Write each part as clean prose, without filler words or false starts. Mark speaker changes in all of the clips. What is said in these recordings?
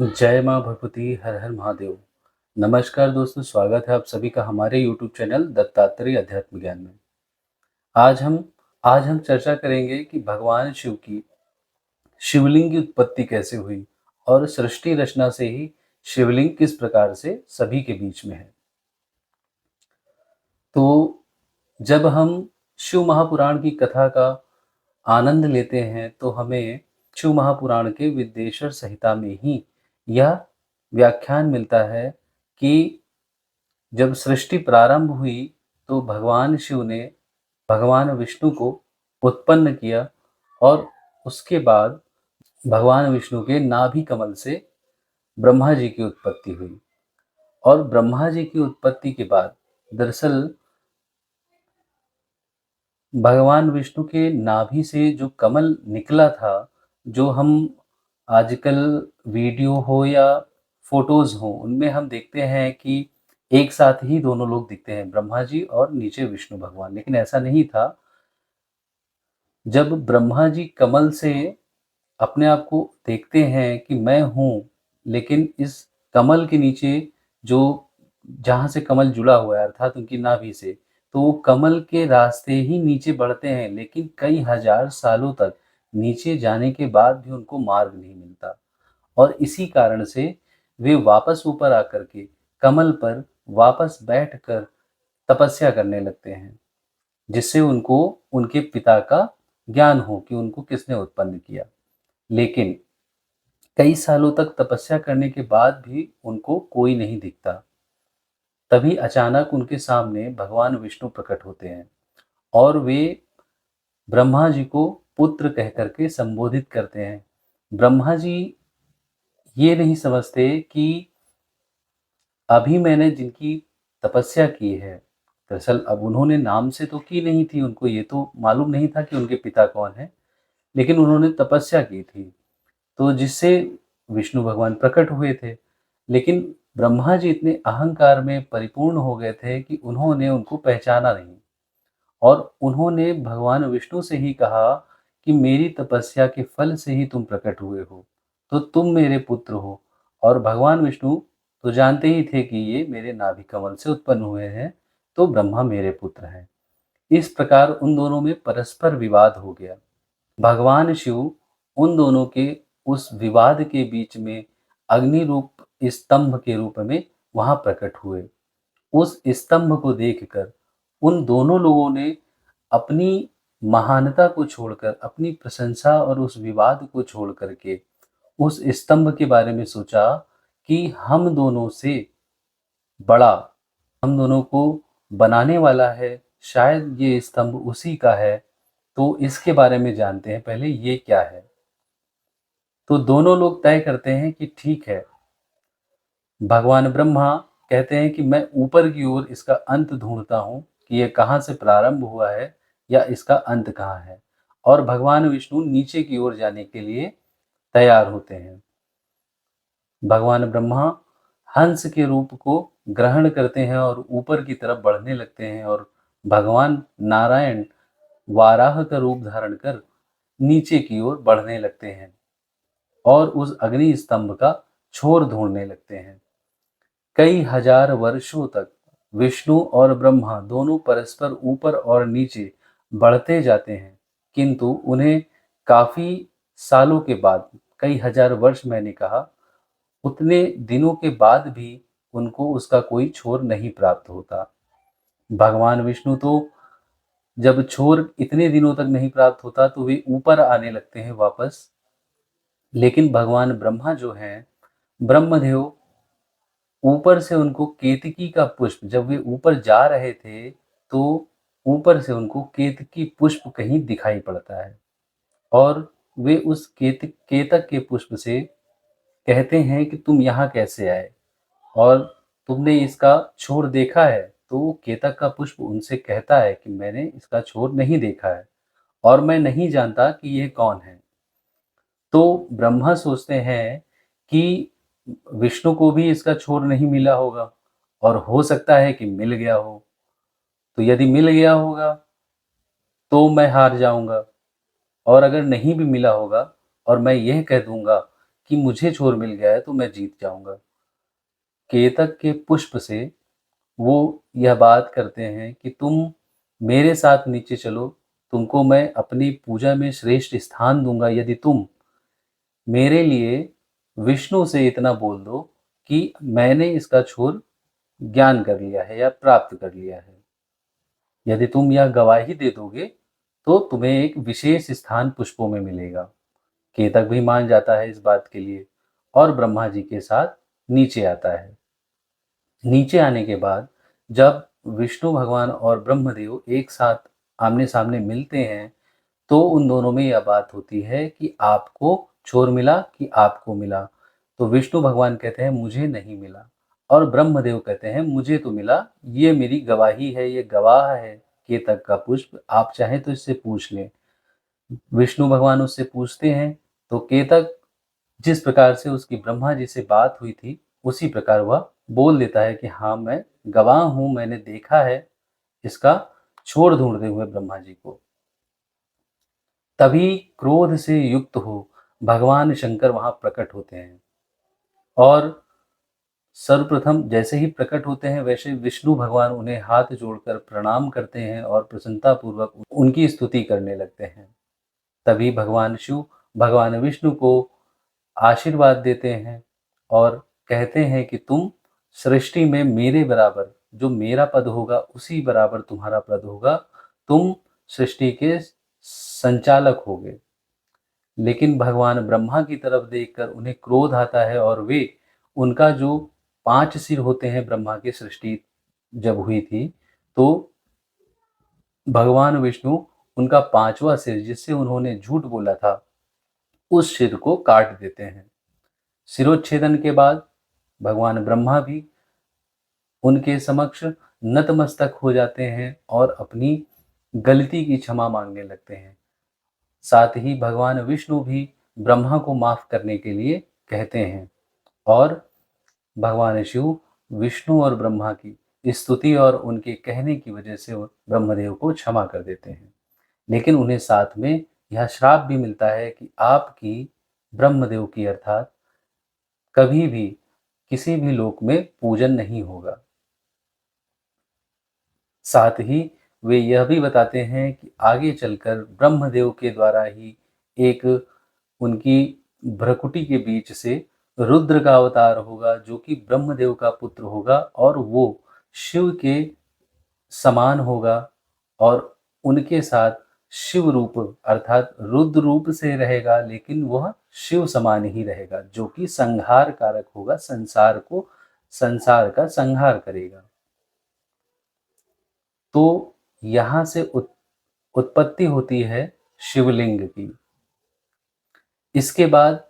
Speaker 1: जय माँ भगवती हर हर महादेव। नमस्कार दोस्तों, स्वागत है आप सभी का हमारे यूट्यूब चैनल दत्तात्रेय अध्यात्म ज्ञान में। आज हम आज हम चर्चा करेंगे कि भगवान शिव की शिवलिंग की उत्पत्ति कैसे हुई और सृष्टि रचना से ही शिवलिंग किस प्रकार से सभी के बीच में है। तो जब हम शिव महापुराण की कथा का आनंद लेते हैं तो हमें शिव महापुराण के विद्येश्वर संहिता में ही यह व्याख्यान मिलता है कि जब सृष्टि प्रारंभ हुई तो भगवान शिव ने भगवान विष्णु को उत्पन्न किया और उसके बाद भगवान विष्णु के नाभि कमल से ब्रह्मा जी की उत्पत्ति हुई। और ब्रह्मा जी की उत्पत्ति के बाद दरअसल भगवान विष्णु के नाभि से जो कमल निकला था, जो हम आजकल वीडियो हो या फोटोज हो उनमें हम देखते हैं कि एक साथ ही दोनों लोग दिखते हैं, ब्रह्मा जी और नीचे विष्णु भगवान। लेकिन ऐसा नहीं था। जब ब्रह्मा जी कमल से अपने आप को देखते हैं कि मैं हूँ, लेकिन इस कमल के नीचे जो जहाँ से कमल जुड़ा हुआ है अर्थात उनकी नाभि से, तो वो कमल के रास्ते ही नीचे बढ़ते हैं, लेकिन कई हजार सालों तक नीचे जाने के बाद भी उनको मार्ग नहीं मिलता। और इसी कारण से वे वापस ऊपर आकर के कमल पर वापस बैठकर तपस्या करने लगते हैं, जिससे उनको उनके पिता का ज्ञान हो कि उनको किसने उत्पन्न किया। लेकिन कई सालों तक तपस्या करने के बाद भी उनको कोई नहीं दिखता। तभी अचानक उनके सामने भगवान विष्णु प्रकट होते हैं और वे ब्रह्मा जी को पुत्र कह करके संबोधित करते हैं। ब्रह्मा जी ये नहीं समझते कि अभी मैंने जिनकी तपस्या की है, दरअसल अब उन्होंने नाम से तो की नहीं थी, उनको ये तो मालूम नहीं था कि उनके पिता कौन हैं, लेकिन उन्होंने तपस्या की थी, तो जिससे विष्णु भगवान प्रकट हुए थे। लेकिन ब्रह्मा जी इतने अहंकार में परिपूर्ण हो गए थे कि उन्होंने उनको पहचाना नहीं और उन्होंने भगवान विष्णु से ही कहा कि मेरी तपस्या के फल से ही तुम प्रकट हुए हो, तो तुम मेरे पुत्र हो। और भगवान विष्णु तो जानते ही थे कि ये मेरे नाभि कमल से उत्पन्न हुए हैं, तो ब्रह्मा मेरे पुत्र हैं। इस प्रकार उन दोनों में परस्पर विवाद हो गया। भगवान शिव उन दोनों के उस विवाद के बीच में अग्नि रूप स्तंभ के रूप में वहां प्रकट हुए। उस स्तंभ को देखकर उन दोनों लोगों ने अपनी महानता को छोड़कर, अपनी प्रशंसा और उस विवाद को छोड़ करके उस स्तंभ के बारे में सोचा कि हम दोनों से बड़ा, हम दोनों को बनाने वाला है, शायद ये स्तंभ उसी का है। तो इसके बारे में जानते हैं पहले ये क्या है। तो दोनों लोग तय करते हैं कि ठीक है। भगवान ब्रह्मा कहते हैं कि मैं ऊपर की ओर इसका अंत ढूंढता हूँ कि ये कहाँ से प्रारंभ हुआ है या इसका अंत कहाँ है। और भगवान विष्णु नीचे की ओर जाने के लिए तैयार होते हैं। भगवान ब्रह्मा हंस के रूप को ग्रहण करते हैं और ऊपर की तरफ बढ़ने लगते हैं और भगवान नारायण वाराह का रूप धारण कर नीचे की ओर बढ़ने लगते हैं और उस अग्नि स्तंभ का छोर ढूंढने लगते हैं। कई हजार वर्षों तक विष्णु और ब्रह्मा दोनों परस्पर ऊपर और नीचे बढ़ते जाते हैं, किंतु उन्हें काफी सालों के बाद, कई हजार वर्ष मैंने कहा, उतने दिनों के बाद भी उनको उसका कोई छोर नहीं प्राप्त होता। भगवान विष्णु तो जब छोर इतने दिनों तक नहीं प्राप्त होता तो वे ऊपर आने लगते हैं वापस। लेकिन भगवान ब्रह्मा जो हैं, ब्रह्मदेव, ऊपर से उनको केतकी का पुष्प, जब वे ऊपर जा रहे थे तो ऊपर से उनको केतकी पुष्प कहीं दिखाई पड़ता है और वे उस केतक के पुष्प से कहते हैं कि तुम यहाँ कैसे आए और तुमने इसका छोर देखा है। तो वो केतक का पुष्प उनसे कहता है कि मैंने इसका छोर नहीं देखा है और मैं नहीं जानता कि ये कौन है। तो ब्रह्मा सोचते हैं कि विष्णु को भी इसका छोर नहीं मिला होगा और हो सकता है कि मिल गया हो। तो यदि मिल गया होगा तो मैं हार जाऊंगा, और अगर नहीं भी मिला होगा और मैं यह कह दूंगा कि मुझे छोर मिल गया है तो मैं जीत जाऊँगा। केतक के पुष्प से वो यह बात करते हैं कि तुम मेरे साथ नीचे चलो, तुमको मैं अपनी पूजा में श्रेष्ठ स्थान दूँगा यदि तुम मेरे लिए विष्णु से इतना बोल दो कि मैंने इसका छोर ज्ञान कर लिया है या प्राप्त कर लिया है। यदि तुम यह गवाही दे दोगे, तो तुम्हें एक विशेष स्थान पुष्पों में मिलेगा। केतक भी मान जाता है इस बात के लिए और ब्रह्मा जी के साथ नीचे आता है। नीचे आने के बाद जब विष्णु भगवान और ब्रह्मदेव एक साथ आमने-सामने मिलते हैं, तो उन दोनों में यह बात होती है कि आपको छोर मिला कि आपको मिला? तो विष्णु भगवान कहते हैं मुझे नहीं मिला और ब्रह्मदेव कहते हैं मुझे तो मिला, ये मेरी गवाही है, ये गवाह है केतक का पुष्प, आप चाहें तो इससे पूछ लें। विष्णु भगवान उससे पूछते हैं, तो केतक जिस प्रकार से उसकी ब्रह्मा जी से बात हुई थी, उसी प्रकार वह बोल देता है कि हाँ, मैं गवाह हूँ, मैंने देखा है इसका छोर ढूँढते हुए ब्रह्मा जी को। तभी क्रोध से युक्त हो भगवान शंकर वहाँ प्रकट होते हैं और सर्वप्रथम जैसे ही प्रकट होते हैं वैसे विष्णु भगवान उन्हें हाथ जोड़कर प्रणाम करते हैं और प्रसन्नतापूर्वक उनकी स्तुति करने लगते हैं। तभी भगवान शिव भगवान विष्णु को आशीर्वाद देते हैं और कहते हैं कि तुम सृष्टि में मेरे बराबर जो मेरा पद होगा उसी बराबर तुम्हारा पद होगा, तुम सृष्टि के संचालक होगे। लेकिन भगवान ब्रह्मा की तरफ देखकर उन्हें क्रोध आता है और वे उनका जो 5 सिर होते हैं ब्रह्मा की सृष्टि जब हुई थी, तो भगवान विष्णु उनका 5वां सिर जिससे उन्होंने झूठ बोला था, उस सिर को काट देते हैं। सिरोच्छेदन के बाद भगवान ब्रह्मा भी उनके समक्ष नतमस्तक हो जाते हैं और अपनी गलती की क्षमा मांगने लगते हैं। साथ ही भगवान विष्णु भी ब्रह्मा को माफ करने के लिए कहते हैं और भगवान शिव विष्णु और ब्रह्मा की स्तुति और उनके कहने की वजह से वो ब्रह्मदेव को क्षमा कर देते हैं। लेकिन उन्हें साथ में यह श्राप भी मिलता है कि आपकी ब्रह्मदेव की अर्थात कभी भी किसी भी लोक में पूजन नहीं होगा। साथ ही वे यह भी बताते हैं कि आगे चलकर ब्रह्मदेव के द्वारा ही एक उनकी भ्रकुटी के बीच से रुद्र का अवतार होगा जो कि ब्रह्मदेव का पुत्र होगा और वो शिव के समान होगा और उनके साथ शिव रूप अर्थात रुद्र रूप से रहेगा, लेकिन वह शिव समान ही रहेगा जो कि संहार कारक होगा, संसार का संहार करेगा। तो यहाँ से उत्पत्ति होती है शिवलिंग की। इसके बाद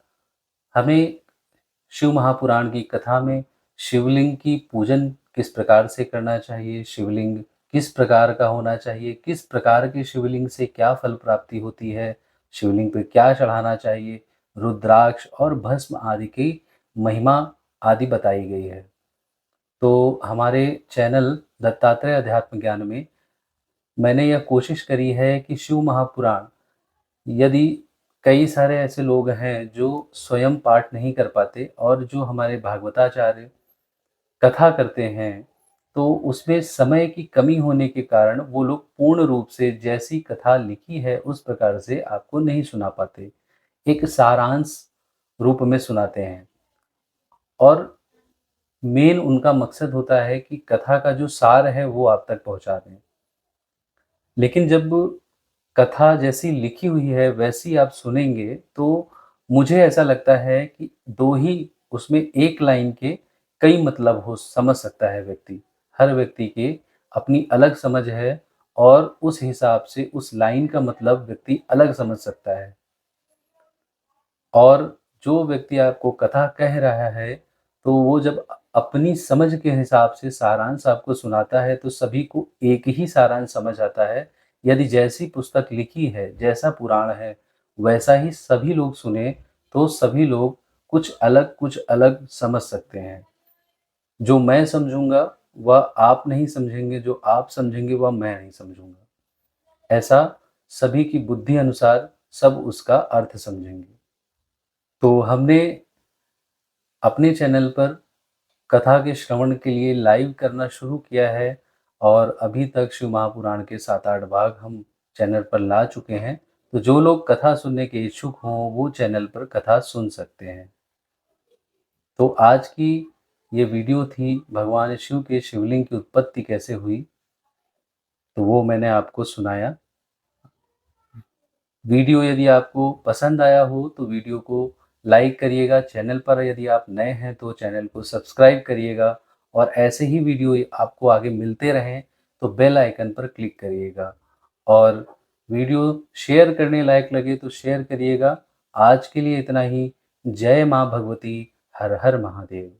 Speaker 1: हमें शिव महापुराण की कथा में शिवलिंग की पूजन किस प्रकार से करना चाहिए, शिवलिंग किस प्रकार का होना चाहिए, किस प्रकार के शिवलिंग से क्या फल प्राप्ति होती है, शिवलिंग पे क्या चढ़ाना चाहिए, रुद्राक्ष और भस्म आदि की महिमा आदि बताई गई है। तो हमारे चैनल दत्तात्रेय अध्यात्म ज्ञान में मैंने यह कोशिश करी है कि शिव महापुराण यदि कई सारे ऐसे लोग हैं जो स्वयं पाठ नहीं कर पाते और जो हमारे भागवताचार्य कथा करते हैं, तो उसमें समय की कमी होने के कारण वो लोग पूर्ण रूप से जैसी कथा लिखी है उस प्रकार से आपको नहीं सुना पाते। एक सारांश रूप में सुनाते हैं और मेन उनका मकसद होता है कि कथा का जो सार है वो आप तक पहुँचा दें। लेकिन जब कथा जैसी लिखी हुई है वैसी आप सुनेंगे तो मुझे ऐसा लगता है कि 2 ही उसमें एक लाइन के कई मतलब हो समझ सकता है व्यक्ति। हर व्यक्ति की अपनी अलग समझ है और उस हिसाब से उस लाइन का मतलब व्यक्ति अलग समझ सकता है। और जो व्यक्ति आपको कथा कह रहा है, तो वो जब अपनी समझ के हिसाब से सारांश आपको सुनाता है, तो सभी को एक ही सारांश समझ आता है। यदि जैसी पुस्तक लिखी है, जैसा पुराण है, वैसा ही सभी लोग सुने, तो सभी लोग कुछ अलग समझ सकते हैं। जो मैं समझूँगा, वह आप नहीं समझेंगे, जो आप समझेंगे, वह मैं नहीं समझूँगा। ऐसा सभी की बुद्धि अनुसार सब उसका अर्थ समझेंगे। तो हमने अपने चैनल पर कथा के श्रवण के लिए लाइव करना शुरू किया है और अभी तक शिव महापुराण के 7-8 भाग हम चैनल पर ला चुके हैं। तो जो लोग कथा सुनने के इच्छुक हों, वो चैनल पर कथा सुन सकते हैं। तो आज की ये वीडियो थी भगवान शिव के शिवलिंग की उत्पत्ति कैसे हुई, तो वो मैंने आपको सुनाया। वीडियो यदि आपको पसंद आया हो तो वीडियो को लाइक करिएगा। चैनल पर यदि आप नए हैं तो चैनल को सब्सक्राइब करिएगा और ऐसे ही वीडियो आपको आगे मिलते रहें तो बेल आइकन पर क्लिक करिएगा और वीडियो शेयर करने लायक लगे तो शेयर करिएगा। आज के लिए इतना ही। जय माँ भगवती। हर हर महादेव।